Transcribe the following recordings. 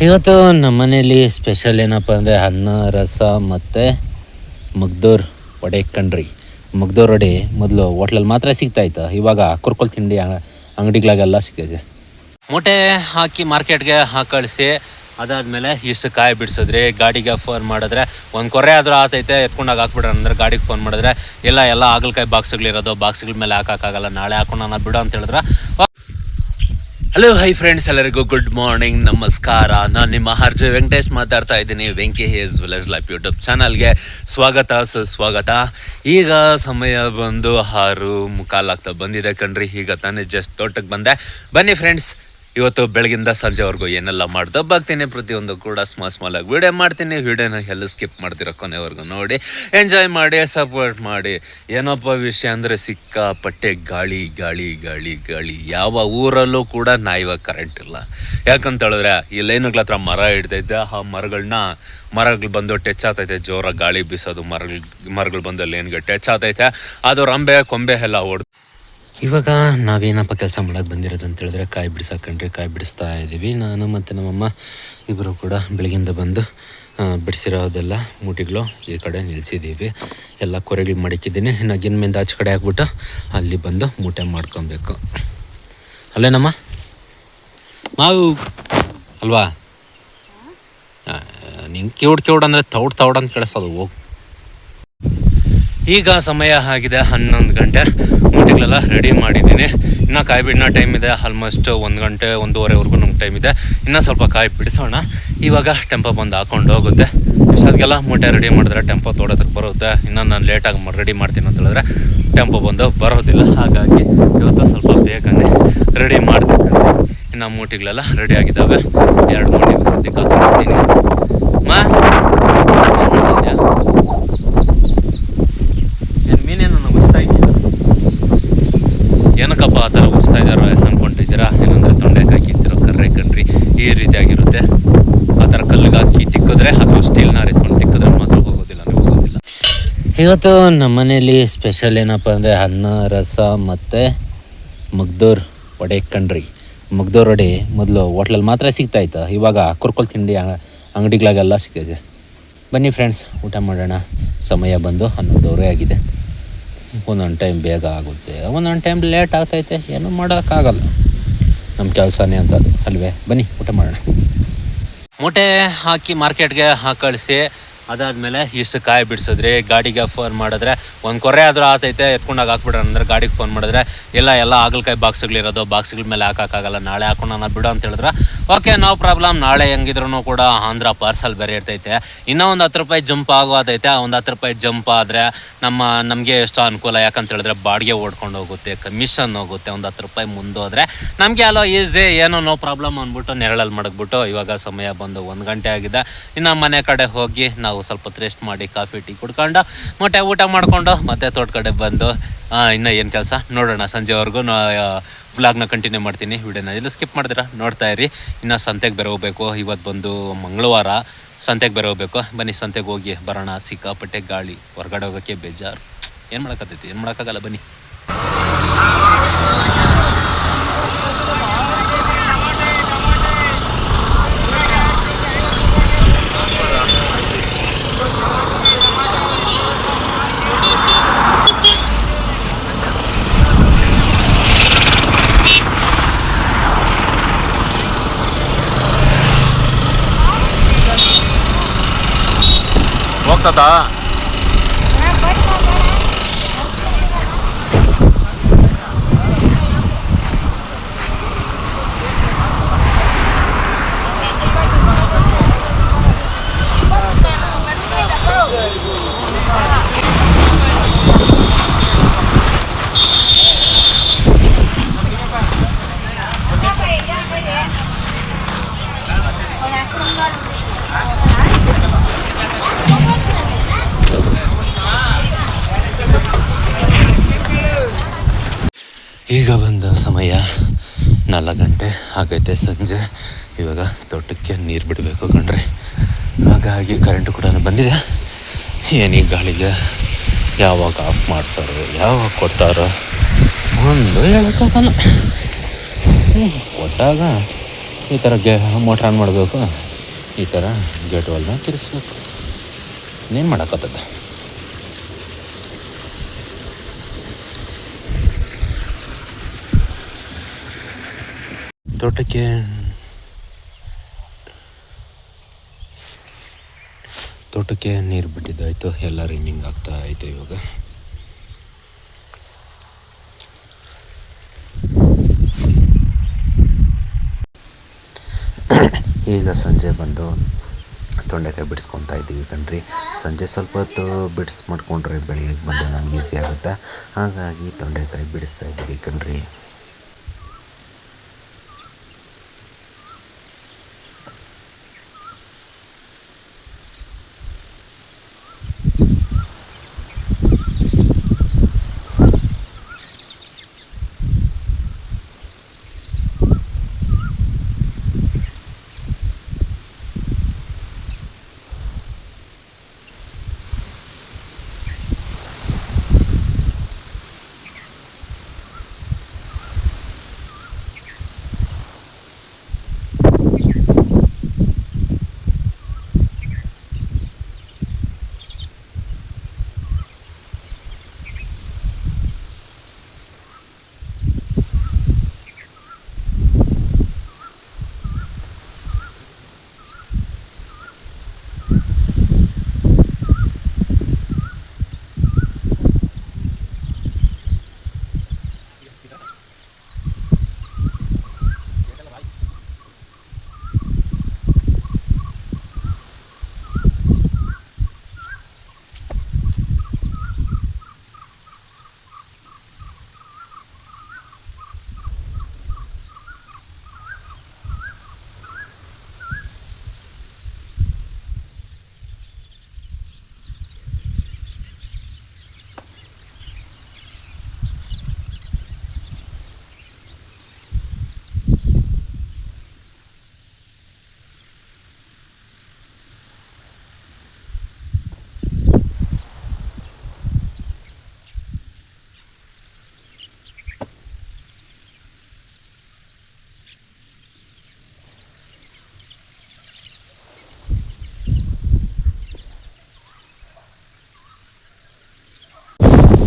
ಇವತ್ತು ನಮ್ಮ ಮನೇಲಿ ಸ್ಪೆಷಲ್ ಏನಪ್ಪ ಅಂದರೆ ಅನ್ನ ರಸ ಮತ್ತು ಮಗ್ದೂರ್ ವಡೆ ಕಣ್ರಿ. ಮಗ್ದೂರ್ ವಡೆ ಮೊದಲು ಹೋಟ್ಲಲ್ಲಿ ಮಾತ್ರ ಸಿಗ್ತಾಯಿತ್ತು, ಇವಾಗ ಕುರ್ಕುಲ್ ತಿಂಡಿ ಅಂಗಡಿಗಳಾಗೆಲ್ಲ ಸಿಗ್ತೈತೆ. ಮೂಟೆ ಹಾಕಿ ಮಾರ್ಕೆಟ್ಗೆ ಕಳಿಸಿ ಅದಾದಮೇಲೆ ಇಷ್ಟು ಕಾಯಿ ಬಿಡಿಸಿದ್ರಿ. ಗಾಡಿಗೆ ಫೋನ್ ಮಾಡಿದ್ರೆ ಒಂದು ಕೊರೆ ಆದರೂ ಆತೈತೆ, ಎತ್ಕೊಂಡಾಗ ಹಾಕ್ಬಿಡ್ರಿ ಅಂದ್ರೆ ಗಾಡಿಗೆ ಫೋನ್ ಮಾಡಿದ್ರೆ ಎಲ್ಲ ಹಾಗಲಕಾಯಿ ಬಾಕ್ಸ್ಗಳಿರೋದು, ಬಾಕ್ಸ್ಗಳ ಮೇಲೆ ಹಾಕೋಕ್ಕಾಗಲ್ಲ, ನಾಳೆ ಹಾಕೊಂಡು ನಾನು ಬಿಡು ಅಂತ ಹೇಳಿದ್ರೆ. ಹಲೋ ಹೈ ಫ್ರೆಂಡ್ಸ್, ಎಲ್ಲರಿಗೂ ಗುಡ್ ಮಾರ್ನಿಂಗ್, ನಮಸ್ಕಾರ. ನಾನು ನಿಮ್ಮ ಆರ್.ಜೆ. ವೆಂಕಟೇಶ್ ಮಾತಾಡ್ತಾ ಇದ್ದೀನಿ. ವೆಂಕಿ ಹೇಸ್ ವಿಲೇಜ್ ಲೈಫ್ ಯೂಟ್ಯೂಬ್ ಚಾನಲ್ಗೆ ಸ್ವಾಗತ ಸುಸ್ವಾಗತ. ಈಗ ಸಮಯ ಬಂದು 6:45 ಆಗ್ತಾ ಬಂದಿದೆ ಕಣ್ರಿ. ಈಗ ತಾನೇ ಜಸ್ಟ್ ತೋಟಕ್ಕೆ ಬಂದೆ. ಬನ್ನಿ ಫ್ರೆಂಡ್ಸ್, ಇವತ್ತು ಬೆಳಗಿಂದ ಸಂಜೆವರೆಗೂ ಏನೆಲ್ಲ ಮಾಡ್ತಾ ಬರ್ತೀನಿ, ಪ್ರತಿಯೊಂದು ಕೂಡ ಸ್ಮಾಲಾಗಿ ವೀಡಿಯೋ ಮಾಡ್ತೀನಿ. ವೀಡಿಯೋನ ಎಲ್ಲ ಸ್ಕಿಪ್ ಮಾಡ್ತಿರೋ ಕೊನೆವರೆಗೂ ನೋಡಿ, ಎಂಜಾಯ್ ಮಾಡಿ, ಸಪೋರ್ಟ್ ಮಾಡಿ. ಏನಪ್ಪ ವಿಷಯ ಅಂದರೆ ಸಿಕ್ಕಾಪಟ್ಟೆ ಗಾಳಿ ಗಾಳಿ ಗಾಳಿ ಗಾಳಿ. ಯಾವ ಊರಲ್ಲೂ ಕೂಡ ಇವಾಗ ಕರೆಂಟ್ ಇಲ್ಲ. ಯಾಕಂತ ಹೇಳಿದ್ರೆ ಈ ಲೈನ್ಗಳ ಹತ್ರ ಮರ ಹಿಡ್ದೈತೆ, ಆ ಮರಗಳು ಬಂದು ಟಚ್ ಆಗ್ತೈತೆ, ಜೋರಾಗಿ ಗಾಳಿ ಬೀಸೋದು, ಮರಗಳು ಬಂದು ಲೈನ್ಗೆ ಟಚ್ ಆಗ್ತೈತೆ, ಅದು ರಂಬೆ ಕೊಂಬೆ ಎಲ್ಲ ಹೊಡೆದು. ಇವಾಗ ನಾವೇನಪ್ಪ ಕೆಲಸ ಮಾಡೋಕ್ಕೆ ಬಂದಿರೋದು ಅಂತ ಹೇಳಿದ್ರೆ ಕಾಯಿ ಬಿಡಿಸಾಕೊಂಡ್ರಿ. ಕಾಯಿ ಬಿಡಿಸ್ತಾ ಇದ್ದೀವಿ. ನಾನು ಮತ್ತು ನಮ್ಮಮ್ಮ ಇಬ್ಬರು ಕೂಡ ಬೆಳಗಿಂದ ಬಂದು ಬಿಡಿಸಿರೋದೆಲ್ಲ ಮೂಟಿಗಳು ಈ ಕಡೆ ನಿಲ್ಲಿಸಿದ್ದೀವಿ. ಎಲ್ಲ ಕೊರೆಗಳು ಮಡಕಿದ್ದೀನಿ. ಇನ್ನು ಗಿನ್ಮಿಂದ ಆಚೆ ಕಡೆ ಹಾಕ್ಬಿಟ್ಟು ಅಲ್ಲಿ ಬಂದು ಮೂಟೆ ಮಾಡ್ಕೊಬೇಕು. ಅಲ್ಲೇನಮ್ಮ ಮಾವು ಅಲ್ವಾ? ನಿಂಗೆ ಕಿವುಡ್ ಅಂದರೆ ತೌಡ್ ಅಂತ ಕೇಳಿಸೋದು. ಹೋಗಿ ಈಗ ಸಮಯ ಆಗಿದೆ 11 ಗಂಟೆ. ಮೂಟೆಗಳೆಲ್ಲ ರೆಡಿ ಮಾಡಿದ್ದೀನಿ. ಇನ್ನೂ ಕಾಯಿ ಬಿಡೋ ಟೈಮ್ ಇದೆ. ಆಲ್ಮೋಸ್ಟ್ 1 ಗಂಟೆ 1:30ವರೆಗೂ ನಮ್ಗೆ ಟೈಮ್ ಇದೆ. ಇನ್ನೂ ಸ್ವಲ್ಪ ಕಾಯಿ ಬಿಡಿಸೋಣ. ಇವಾಗ ಟೆಂಪೋ ಬಂದು ಹಾಕೊಂಡು ಹೋಗುತ್ತೆ. ಅಷ್ಟೊತ್ತಿಗೆಲ್ಲ ಮೂಟೆ ರೆಡಿ ಮಾಡಿದ್ರೆ ಟೆಂಪೋ ತೋಡೋದಕ್ಕೆ ಬರುತ್ತೆ. ಇನ್ನು ನಾನು ಲೇಟಾಗಿ ರೆಡಿ ಮಾಡ್ತೀನಿ ಅಂತ ಹೇಳಿದ್ರೆ ಟೆಂಪೋ ಬಂದು ಬರೋದಿಲ್ಲ. ಹಾಗಾಗಿ ಇವತ್ತು ಸ್ವಲ್ಪ ಬೇಗನೆ ರೆಡಿ ಮಾಡಬೇಕು. ಇನ್ನು ಮೂಟೆಗಳೆಲ್ಲ ರೆಡಿ ಆಗಿದ್ದಾವೆ. 2 ಮೂಟೆಗೂ ಸದ್ಯಕ್ಕೆ ಕಳಿಸ್ತೀನಿ. ಮೀನೇನು ಉಳಿಸ್ತಾ ಇದ್ದೀರಾ? ಏನಕ್ಕಪ್ಪ ಆ ಥರ ಉಳಿಸ್ತಾ ಇದ್ದಾರೋ ಅಂದ್ಕೊಂಡಿದ್ದೀರಾ? ಏನಂದರೆ ತೊಂಡೆಕಾಯಿ ಕಿತ್ತಿರೋ ಕರ್ರೆ ಕಣ್ರಿ, ಈ ರೀತಿಯಾಗಿರುತ್ತೆ. ಆ ಥರ ಕಲ್ಲಿಗೆ ಹಾಕಿ ತಿಕ್ಕಿದ್ರೆ ಅಥವಾ ಸ್ಟೀಲ್ನ ಎತ್ಕೊಂಡು ತಿಕ್ಕಿದ್ರೆ ಮಾತ್ರ ಹೋಗೋದಿಲ್ಲ. ಇವತ್ತು ನಮ್ಮ ಮನೇಲಿ ಸ್ಪೆಷಲ್ ಏನಪ್ಪ ಅಂದರೆ ಅನ್ನ ರಸ ಮತ್ತು ಮಗ್ದೂರ್ ವಡೆ ಕಣ್ರಿ. ಮಗ್ದೂರ್ ವಡೆ ಮೊದಲು ಹೋಟ್ಲಲ್ಲಿ ಮಾತ್ರ ಸಿಗ್ತಾಯಿತ್ತು, ಇವಾಗ ಕುರ್ಕುಲ್ ತಿಂಡಿ ಅಂಗಡಿಗಳಾಗೆಲ್ಲ ಸಿಗ್ತೈತೆ. ಬನ್ನಿ ಫ್ರೆಂಡ್ಸ್, ಊಟ ಮಾಡೋಣ. ಸಮಯ ಬಂದು 11:00 ಆಗಿದೆ. ಒಂದೊಂದು ಟೈಮ್ ಬೇಗ ಆಗುತ್ತೆ, ಒಂದೊಂದು ಟೈಮ್ ಲೇಟ್ ಆಗ್ತೈತೆ. ಏನೂ ಮಾಡೋಕ್ಕಾಗಲ್ಲ, ನಮ್ಮ ಕೆಲಸನೇ ಅಂತದ್ದು ಅಲ್ವೇ? ಬನ್ನಿ ಊಟ ಮಾಡೋಣ. ಮೂಟೆ ಹಾಕಿ ಮಾರ್ಕೆಟ್ಗೆ ಕಳಿಸಿ ಅದಾದಮೇಲೆ ಇಷ್ಟು ಕಾಯಿ ಬಿಡಿಸಿದ್ರಿ. ಗಾಡಿಗೆ ಫೋನ್ ಮಾಡಿದ್ರೆ ಒಂದು ಕೊರೆ ಆದರೂ ಆತೈತೆ, ಎತ್ಕೊಂಡಾಗ ಹಾಕ್ಬಿಡ್ರಿ ಅಂದ್ರೆ ಗಾಡಿಗೆ ಫೋನ್ ಮಾಡಿದ್ರೆ ಎಲ್ಲ ಹಾಗಲಕಾಯಿ ಬಾಕ್ಸ್ಗಳಿರೋದು, ಬಾಕ್ಸ್ಗಳ ಮೇಲೆ ಹಾಕೋಕ್ಕಾಗಲ್ಲ, ನಾಳೆ ಹಾಕೊಂಡು ನಾನು ಬಿಡು ಅಂತ ಹೇಳಿದ್ರೆ ಓಕೆ, ನೋ ಪ್ರಾಬ್ಲಮ್. ನಾಳೆ ಹೆಂಗಿದ್ರು ಕೂಡ ಆಂಧ್ರ ಪಾರ್ಸಲ್ ಬೇರೆ ಇರ್ತೈತೆ. ಇನ್ನೂ ಒಂದು 10 ರೂಪಾಯಿ ಜಂಪ್ ಆಗೋದೈತೆ. ಒಂದು 10 ರೂಪಾಯಿ ಜಂಪ್ ಆದರೆ ನಮಗೆ ಎಷ್ಟು ಅನುಕೂಲ. ಯಾಕಂತ ಹೇಳಿದ್ರೆ ಬಾಡಿಗೆ ಓಡ್ಕೊಂಡು ಹೋಗುತ್ತೆ, ಕಮಿಷನ್ ಹೋಗುತ್ತೆ. ಒಂದು 10 ರೂಪಾಯಿ ಮುಂದೋದ್ರೆ ನಮಗೆ ಅಲ್ಲೋ ಈಸಿ, ಏನೋ ನೋ ಪ್ರಾಬ್ಲಮ್ ಅಂದ್ಬಿಟ್ಟು ನೆರಳಲ್ಲಿ ಮಡಗ್ಬಿಟ್ಟು ಇವಾಗ ಸಮಯ ಬಂದು 1 ಗಂಟೆ ಆಗಿದೆ. ಇನ್ನು ಮನೆ ಕಡೆ ಹೋಗಿ ನಾವು ಸ್ವಲ್ಪ ರೆಸ್ಟ್ ಮಾಡಿ ಕಾಫಿ ಟೀ ಕುಡ್ಕೊಂಡು ಮೊಟ್ಟೆ ಊಟ ಮಾಡಿಕೊಂಡು ಮತ್ತೆ ತೋಟ ಕಡೆ ಬಂದು ಇನ್ನೂ ಏನು ಕೆಲಸ ನೋಡೋಣ. ಸಂಜೆವರೆಗೂ ವ್ಲಾಗ್ನ ಕಂಟಿನ್ಯೂ ಮಾಡ್ತೀನಿ. ವಿಡಿಯೋನ ಎಲ್ಲ ಸ್ಕಿಪ್ ಮಾಡಿದ್ರೆ ನೋಡ್ತಾ ಇರಿ. ಇನ್ನು ಸಂತೆಗೆ ಬೇರೆ ಹೋಗ್ಬೇಕು. ಇವತ್ತು ಬಂದು ಮಂಗಳವಾರ, ಸಂತೆಗೆ ಬೇರೆ ಹೋಗ್ಬೇಕು. ಬನ್ನಿ ಸಂತೆಗೆ ಹೋಗಿ ಬರೋಣ. ಸಿಕ್ಕಾಪಟ್ಟೆ ಗಾಳಿ, ಹೊರಗಡೆ ಹೋಗೋಕ್ಕೆ ಬೇಜಾರು. ಏನು ಮಾಡೋಕ್ಕತ್ತೈತಿ, ಏನು ಮಾಡೋಕ್ಕಾಗಲ್ಲ. ಬನ್ನಿ. ಹೋಗ್ತದಾ? ಈಗ ಬಂದ ಸಮಯ 4 ಗಂಟೆ ಆಗೈತೆ ಸಂಜೆ. ಇವಾಗ ತೋಟಕ್ಕೆ ನೀರು ಬಿಡಬೇಕು ಕಣ್ರಿ. ಹಾಗಾಗಿ ಕರೆಂಟು ಕೂಡ ಬಂದಿದೆ. ಏನೀಗ ಗಾಳಿಗೆ ಯಾವಾಗ ಆಫ್ ಮಾಡ್ತಾರೋ, ಯಾವಾಗ ಕೊಡ್ತಾರೋ ಒಂದು ಹೇಳೋಕ್ಕಾಗಲ್ಲ. ಕೊಟ್ಟಾಗ ಈ ಥರ ಮೋಟ್ರ್ ಆನ್ ಮಾಡಬೇಕು, ಈ ಥರ ಗೇಟ್ ವಾಲ್ನ ತಿರ್ಸ್ಬೇಕು. ಇನ್ನೇನು ಮಾಡೋಕ್ಕತ್ತದ. ತೋಟಕ್ಕೆ ನೀರು ಬಿಟ್ಟಿದ್ದಾಯಿತು, ಎಲ್ಲ ರನ್ನಿಂಗ್ ಆಗ್ತಾ ಐತೆ ಇವಾಗ. ಈಗ ಸಂಜೆ ಬಂದು ತೊಂಡೆಕಾಯಿ ಬಿಡಿಸ್ಕೊತಾ ಇದ್ದೀವಿ ಕಣ್ರಿ. ಸಂಜೆ ಸ್ವಲ್ಪ ಹೊತ್ತು ಮಾಡ್ಕೊಂಡ್ರೆ ಬೆಳಿಗ್ಗೆ ಬಂದು ನಮ್ಗೆ ಈಸಿ ಆಗುತ್ತೆ. ಹಾಗಾಗಿ ತೊಂಡೆಕಾಯಿ ಬಿಡಿಸ್ತಾ ಇದ್ದೀವಿ ಕಣ್ರಿ.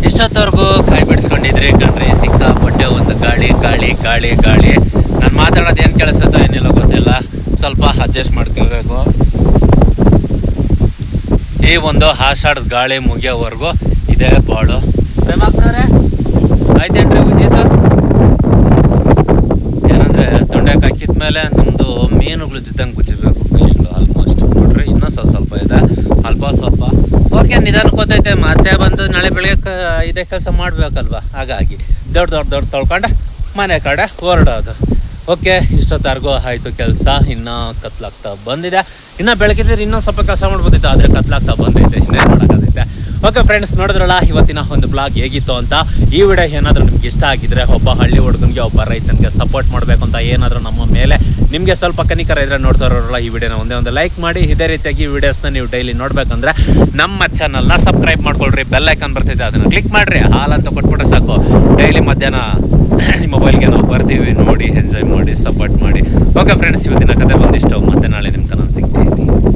ಇಷ್ಟೊತ್ತವರೆಗೂ ಕಾಯಿ ಬಿಡಿಸ್ಕೊಂಡಿದ್ರಿ ಕಣ್ರಿ. ಸಿಕ್ಕಾಪಟ್ಟೆ ಒಂದು ಗಾಳಿ ಗಾಳಿ ಗಾಳಿ ಗಾಳಿ. ನಾನು ಮಾತಾಡೋದು ಏನು ಕೇಳಿಸುತ್ತೋ ಏನಿಲ್ಲ ಗೊತ್ತಿಲ್ಲ, ಸ್ವಲ್ಪ ಅಡ್ಜಸ್ಟ್ ಮಾಡ್ಕೋಬೇಕು. ಈ ಒಂದು ಆಷಾಢದ ಗಾಳಿ ಮುಗಿಯೋವರೆಗೂ ಇದೇ ಬಾಳು. ಪ್ರೇಮಾಕ್ನವ್ರೆ ಆಯ್ತೇನ್ರಿ ಉಚಿತ? ಏನಂದರೆ ತೊಂಡೆಕಾಯಿ ಹಾಕಿದ ಮೇಲೆ ನಮ್ಮದು ಮೀನುಗಳು ಜೊತೆಂಗೆ ಗುಜ್ಜಬೇಕು ಕೈಗಳು ಆಲ್ಮೋಸ್ಟ್. ನೋಡ್ರಿ ಇನ್ನೂ ಸ್ವಲ್ಪ ಇದೆ, ಸ್ವಲ್ಪ ಓಕೆ ನಿಧಾನಕ್ಕೆ ಗೊತ್ತೈತೆ. ಮತ್ತೆ ಬಂದು ನಾಳೆ ಬೆಳಗ್ಗೆ ಇದೇ ಕೆಲಸ ಮಾಡಬೇಕಲ್ವ, ಹಾಗಾಗಿ ದೊಡ್ಡ ತೊಳ್ಕೊಂಡು ಮನೆ ಕಡೆ ಹೊರಡೋದು. ಓಕೆ, ಇಷ್ಟೊತ್ತರ್ಗೂ ಆಯಿತು ಕೆಲಸ. ಇನ್ನೂ ಕತ್ಲಾಗ್ತಾ ಬಂದಿದೆ. ಇನ್ನೂ ಬೆಳಗಿದ್ರೆ ಇನ್ನೂ ಸ್ವಲ್ಪ ಕೆಲಸ ಮಾಡ್ಬೋದಿತ್ತು, ಆದರೆ ಕತ್ಲಾಗ್ತಾ ಬಂದೈತೆ, ಇನ್ನೇನು ಮಾಡೋಕ್ಕಾಗೈತೆ. ಓಕೆ ಫ್ರೆಂಡ್ಸ್, ನೋಡಿದ್ರಲ್ಲ ಇವತ್ತಿನ ಒಂದು ಬ್ಲಾಗ್ ಹೇಗಿತ್ತು ಅಂತ. ಈ ವಿಡಿಯೋ ಏನಾದರೂ ನಿಮ್ಗೆ ಇಷ್ಟ ಆಗಿದ್ರೆ, ಒಬ್ಬ ಹಳ್ಳಿ ಹುಡುಗನಿಗೆ ಒಬ್ಬ ರೈತನಿಗೆ ಸಪೋರ್ಟ್ ಮಾಡಬೇಕು ಅಂತ ಏನಾದರೂ ನಮ್ಮ ಮೇಲೆ ನಿಮಗೆ ಸ್ವಲ್ಪ ಕನಿಕರ ಇದ್ರೆ ನೋಡ್ತಾರಲ್ಲ ಈ ವಿಡಿಯೋನ ಒಂದೇ ಲೈಕ್ ಮಾಡಿ. ಇದೇ ರೀತಿಯಾಗಿ ಈ ವಿಡಿಯೋಸ್ನ ನೀವು ಡೈಲಿ ನೋಡಬೇಕಂದ್ರೆ ನಮ್ಮ ಚಾನಲ್ನ ಸಬ್ಸ್ಕ್ರೈಬ್ ಮಾಡ್ಕೊಳ್ರಿ. ಬೆಲ್ ಐಕಾನ್ ಬರ್ತಿದೆ, ಅದನ್ನು ಕ್ಲಿಕ್ ಮಾಡಿರಿ. ಹಾಲ್ ಅಂತ ಕೊಟ್ಬಿಟ್ರೆ ಸಾಕು, ಡೈಲಿ ಮಧ್ಯಾಹ್ನ ನಿಮ್ಮ ಮೊಬೈಲ್ಗೆ ನಾವು ಬರ್ತೀವಿ, ನೋಡಿ ಎಂಜಾಯ್ ಮಾಡಿ ಸಪೋರ್ಟ್ ಮಾಡಿ. ಓಕೆ ಫ್ರೆಂಡ್ಸ್, ಇವತ್ತಿನ ಕತೆ ಬಂದಿಷ್ಟು. ಮತ್ತೆ ನಾಳೆ ನಿಮ್ಮ ಕನ್ನಡ ಸಿಗ್ತೀನಿ.